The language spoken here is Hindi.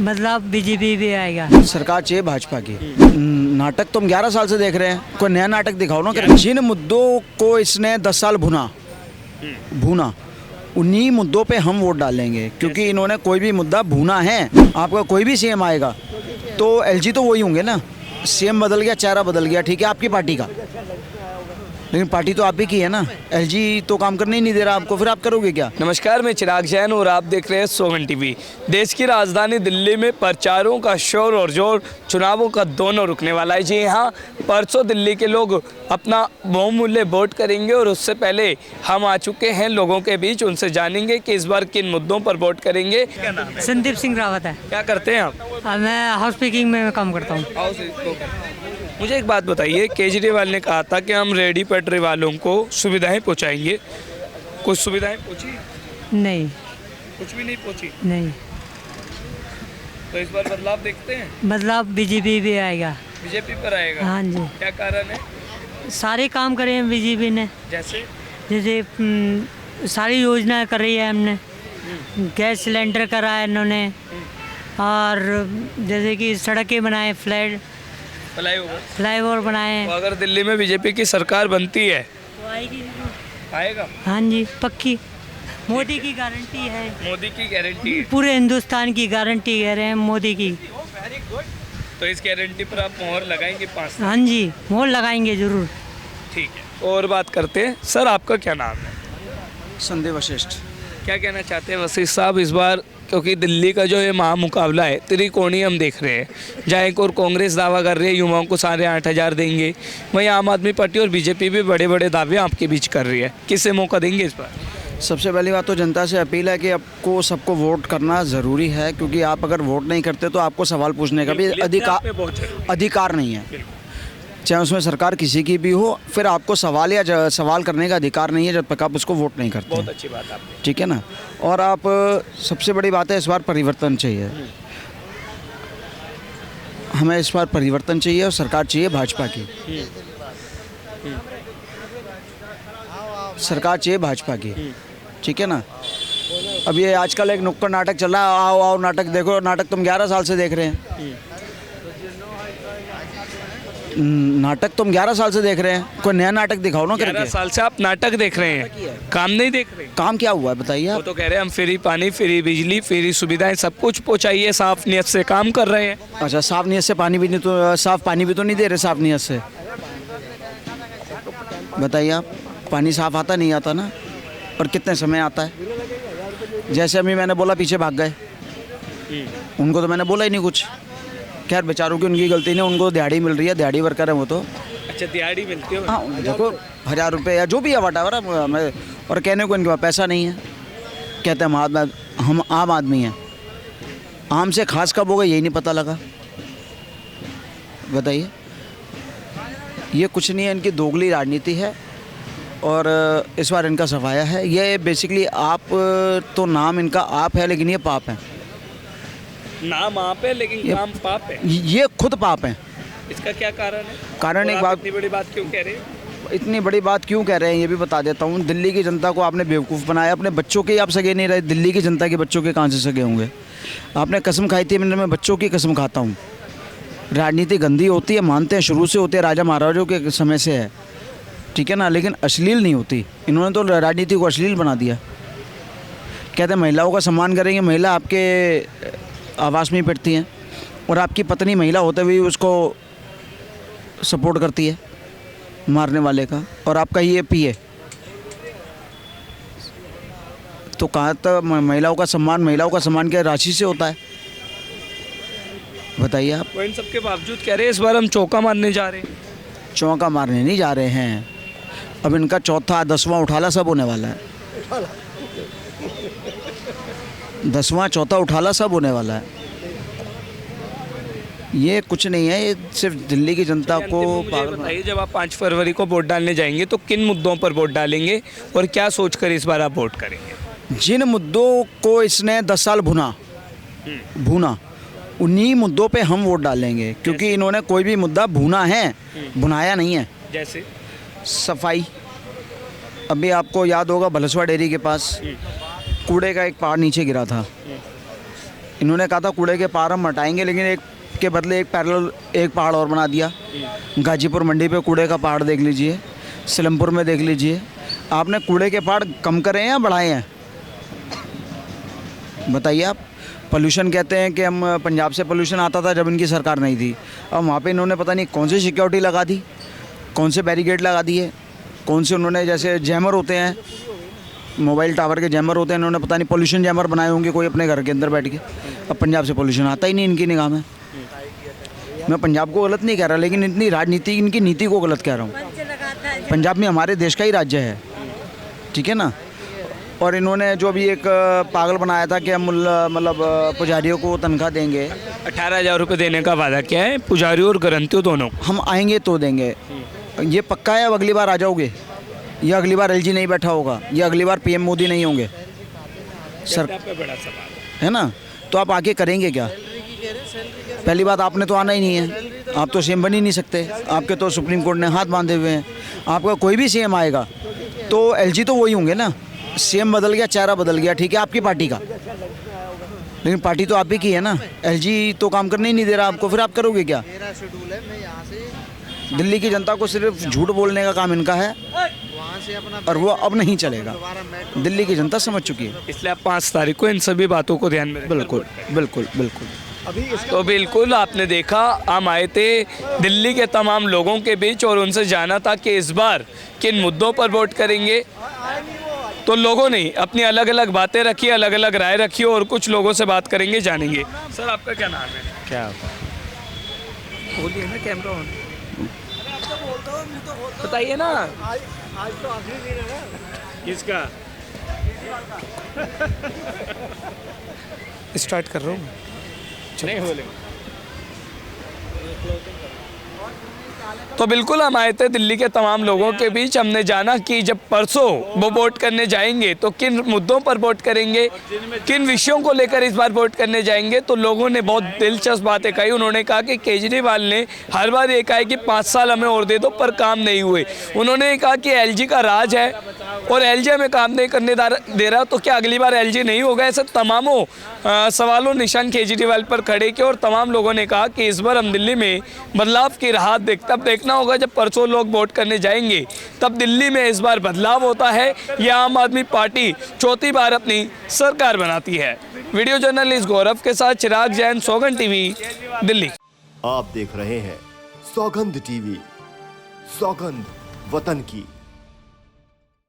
बदलाव बीजेपी भी आएगा। सरकार चाहिए भाजपा की। नाटक तो हम 11 साल से देख रहे हैं, कोई नया नाटक दिखाओ ना। जिन मुद्दों को इसने 10 साल भूना उन्हीं मुद्दों पे हम वोट डालेंगे, क्योंकि इन्होंने कोई भी मुद्दा भूना है। आपका कोई भी सीएम आएगा तो एलजी तो वही होंगे ना। सीएम बदल गया, चेहरा बदल गया, ठीक है आपकी पार्टी का, लेकिन पार्टी तो आप ही की है ना। एलजी तो काम करने ही नहीं दे रहा आपको, फिर आप करोगे क्या। नमस्कार, मैं चिराग जैन और आप देख रहे हैं सोगन टीवी। देश की राजधानी दिल्ली में प्रचारों का शोर और जोर, चुनावों का दोनों रुकने वाला है। जी हाँ, परसों दिल्ली के लोग अपना बहुमूल्य वोट करेंगे और उससे पहले हम आ चुके हैं लोगों के बीच। उनसे जानेंगे कि इस बार किन मुद्दों पर वोट करेंगे। क्या नाम है? संदीप सिंह रावत है। क्या करते हैं आप? मैं हाउस कीपिंग में काम करता हूँ। मुझे एक बात बताइए, केजरीवाल ने कहा था कि हम रेडी पटरी वालों को सुविधाएं पहुंचाएंगे। कुछ सुविधाएं पहुंची? नहीं, कुछ भी नहीं पहुंची। नहीं, तो इस बार बदलाव देखते हैं, बदलाव बीजेपी भी आएगा। बीजेपी पर आएगा। हाँ जी, क्या कारण है? सारे काम करे हैं बीजेपी ने। जैसे सारी योजना कर रही है हमने। गैस सिलेंडर करा है इन्होंने, और जैसे कि सड़कें बनाए, फ्लाईओवर बनाए। तो अगर दिल्ली में बीजेपी की सरकार बनती है तो आएगी, आएगा। हाँ जी, पक्की। मोदी की गारंटी है, मोदी की गारंटी है। पूरे हिंदुस्तान की गारंटी कह रहे हैं मोदी की। तो इस गारंटी पर आप मोहर लगाएंगे 5 साल? हाँ जी, मोहर लगाएंगे जरूर। ठीक है, और बात करते हैं। सर, आपका क्या नाम है? संदेह वशिष्ठ। क्या कहना चाहते हैं वसीफ साहब इस बार, क्योंकि दिल्ली का जो ये महामुकाबला है त्रिकोणीय हम देख रहे हैं, जहाँ एक और कांग्रेस दावा कर रही है युवाओं को 8,500 देंगे, वहीं आम आदमी पार्टी और बीजेपी भी बड़े बड़े दावे आपके बीच कर रही है। किसे मौका देंगे इस बार? सबसे पहली बात तो जनता से अपील है कि आपको सबको वोट करना ज़रूरी है, क्योंकि आप अगर वोट नहीं करते तो आपको सवाल पूछने का भी अधिकार नहीं है। चाहे उसमें सरकार किसी की भी हो, फिर आपको सवाल करने का अधिकार नहीं है जब तक आप उसको वोट नहीं करते। बहुत अच्छी बात आपने। ठीक है ना। और आप सबसे बड़ी बात है, इस बार परिवर्तन चाहिए हमें। इस बार परिवर्तन चाहिए और सरकार चाहिए भाजपा की। सरकार चाहिए भाजपा की, ठीक है ना। अब ये आजकल एक नुक्कड़ नाटक चल रहा है, आओ आओ नाटक देखो। नाटक तुम 11 साल से देख रहे हैं। नाटक तुम 11 साल से देख रहे हैं, कोई नया नाटक दिखाओ ना। 11 साल से आप नाटक देख रहे हैं, काम नहीं देख रहे। काम क्या हुआ है बताइए वो आप। तो कह रहे हैं हम फ्री पानी, फ्री बिजली, फ्री सुविधाएं सब कुछ पहुंचाइए, साफ नियत से काम कर रहे हैं। अच्छा, साफ नीयत से पानी भी नहीं, तो साफ पानी भी तो नहीं दे रहे साफ नीयत से। बताइए आप, पानी साफ आता नहीं आता ना, और कितने समय आता है। जैसे अभी मैंने बोला पीछे भाग गए, उनको तो मैंने बोला ही नहीं कुछ। खैर बेचारों की उनकी गलती नहीं, उनको दिहाड़ी मिल रही है, दिहाड़ी वर्कर है वो तो। अच्छा, दिहाड़ी मिलती है? हाँ, देखो 1,000 रुपये या जो भी है वटावर, और कहने को इनके पास पैसा नहीं है। कहते हैं हम आम आदमी हैं। आम से खास कब होगा यही नहीं पता लगा। बताइए, ये कुछ नहीं है, इनकी दोगली राजनीति है। और इस बार इनका सफाया है। ये बेसिकली आप तो नाम इनका आप है, लेकिन ये पाप है। नाम आप है लेकिन काम पाप है। ये खुद पाप है। इसका क्या कारण है? कारण एक बात, इतनी बड़ी बात क्यों कह रहे हैं? इतनी बड़ी बात क्यों कह रहे हैं ये भी बता देता हूँ। दिल्ली की जनता को आपने बेवकूफ़ बनाया। अपने बच्चों के आप सगे नहीं रहे, दिल्ली की जनता के बच्चों के कहाँ से सगे होंगे। आपने कसम खाई थी, मैं बच्चों की कसम खाता हूँ। राजनीति गंदी होती है, मानते हैं, शुरू से होती है, राजा महाराजों के समय से है, ठीक है ना, लेकिन अश्लील नहीं होती। इन्होंने तो राजनीति को अश्लील बना दिया। कहते हैं महिलाओं का सम्मान करेंगे, महिला आपके आवास में ही बैठती हैं, और आपकी पत्नी महिला होते हुए उसको सपोर्ट करती है मारने वाले का, और आपका ये पीए। तो कहाँ तक महिलाओं का सम्मान क्या राशि से होता है? बताइए आप। वो इन सब के बावजूद कह रहे हैं इस बार हम चौका मारने जा रहे हैं। चौका मारने नहीं जा रहे हैं, अब इनका चौथा 10वां उठाला सब होने वाला है। 10वां चौथा उठाला सब होने वाला है। ये कुछ नहीं है, ये सिर्फ दिल्ली की जनता को पागल। बताइए, जब आप 5 फरवरी को वोट डालने जाएंगे तो किन मुद्दों पर वोट डालेंगे और क्या सोचकर इस बार आप वोट करेंगे? जिन मुद्दों को इसने 10 साल भूना उन्हीं मुद्दों पे हम वोट डालेंगे, क्योंकि इन्होंने कोई भी मुद्दा भूना है, भुनाया नहीं है। जैसे सफाई, अभी आपको याद होगा भलसवा डेयरी के पास कूड़े का एक पहाड़ नीचे गिरा था, इन्होंने कहा था कूड़े के पहाड़ हम हटाएंगे, लेकिन एक के बदले एक पैरेलल एक पहाड़ और बना दिया। गाजीपुर मंडी पे कूड़े का पहाड़ देख लीजिए, सिलमपुर में देख लीजिए। आपने कूड़े के पहाड़ कम करे हैं या बढ़ाए हैं, बताइए आप। पोल्यूशन कहते हैं कि हम पंजाब से पोल्यूशन आता था जब इनकी सरकार नहीं थी। अब वहाँ पे इन्होंने पता नहीं कौन सी सिक्योरिटी लगा दी, कौन से बैरिकेड लगा दिए, कौन से उन्होंने जैसे जैमर होते हैं, मोबाइल टावर के जैमर होते हैं, इन्होंने पता नहीं पोल्यूशन जैमर बनाए होंगे कोई अपने घर के अंदर बैठ के। अब पंजाब से पोल्यूशन आता ही नहीं इनकी निगाह में। मैं पंजाब को गलत नहीं कह रहा, लेकिन इतनी राजनीति इनकी नीति को गलत कह रहा हूँ। पंजाब में हमारे देश का ही राज्य है, ठीक है ना। और इन्होंने जो भी एक पागल बनाया था कि हम मतलब पुजारियों को तनख्वाह देंगे, 18,000 रुपये देने का वादा किया है पुजारियों और ग्रंथियों दोनों। हम आएंगे तो देंगे। ये पक्का है अब अगली बार आ जाओगे, या अगली बार एलजी नहीं बैठा होगा, या अगली बार पीएम मोदी नहीं होंगे सर, पे बड़ा सवाल है ना। तो आप आके करेंगे क्या? पहली बात आपने तो आना ही नहीं है, आप तो सीएम बन ही नहीं सकते, आपके तो सुप्रीम कोर्ट ने हाथ बांधे हुए हैं। आपका कोई भी सीएम आएगा तो एलजी तो वही होंगे ना। सीएम बदल गया, चेहरा बदल गया, ठीक है आपकी पार्टी का, लेकिन पार्टी तो आप ही की है ना। एलजी तो काम करने ही नहीं दे रहा आपको, फिर आप करोगे क्या? दिल्ली की जनता को सिर्फ झूठ बोलने का काम इनका है, और वो अब नहीं चलेगा। दिल्ली की जनता समझ चुकी है, इसलिए आप 5 तारीख को इन सभी बातों को ध्यान में रखकर बिल्कुल बिल्कुल बिल्कुल। तो बिल्कुल आपने देखा, हम आए थे दिल्ली के तमाम लोगों के बीच और उनसे जाना था कि इस बार किन मुद्दों पर वोट करेंगे। तो लोगों ने अपनी अलग अलग बातें रखी, अलग अलग राय रखी, और कुछ लोगों से बात करेंगे, जानेंगे। सर आपका क्या नाम है? क्या बोलिए ना, कैमरा ऑन। बताइए ना। आज तो आखिरी दिन है ना। किसका? स्टार्ट कर रहा हूँ। नहीं बोले। तो बिल्कुल हम आए थे दिल्ली के तमाम लोगों के बीच। हमने जाना कि जब परसों वो वोट करने जाएंगे तो किन मुद्दों पर वोट करेंगे, किन विषयों को लेकर इस बार वोट करने जाएंगे। तो लोगों ने बहुत दिलचस्प बातें कही। उन्होंने कहा कि केजरीवाल ने हर बार ये कहा है कि 5 साल हमें और दे दो, पर काम नहीं हुए। उन्होंने कहा कि एलजी का राज है और एलजी हमें काम नहीं करने दे रहा, तो क्या अगली बार एलजी नहीं होगा? ऐसे तमामों सवालों निशान केजरीवाल पर खड़े किए और तमाम लोगों ने कहा कि इस बार हम दिल्ली में बदलाव की राह देखना होगा। जब परसों लोग वोट करने जाएंगे तब दिल्ली में इस बार बदलाव होता है या आम आदमी पार्टी चौथी बार अपनी सरकार बनाती है। वीडियो जर्नलिस्ट गौरव के साथ चिराग जैन, सौगंध टीवी, दिल्ली। आप देख रहे हैं सौगंध टीवी, सौगंध वतन की।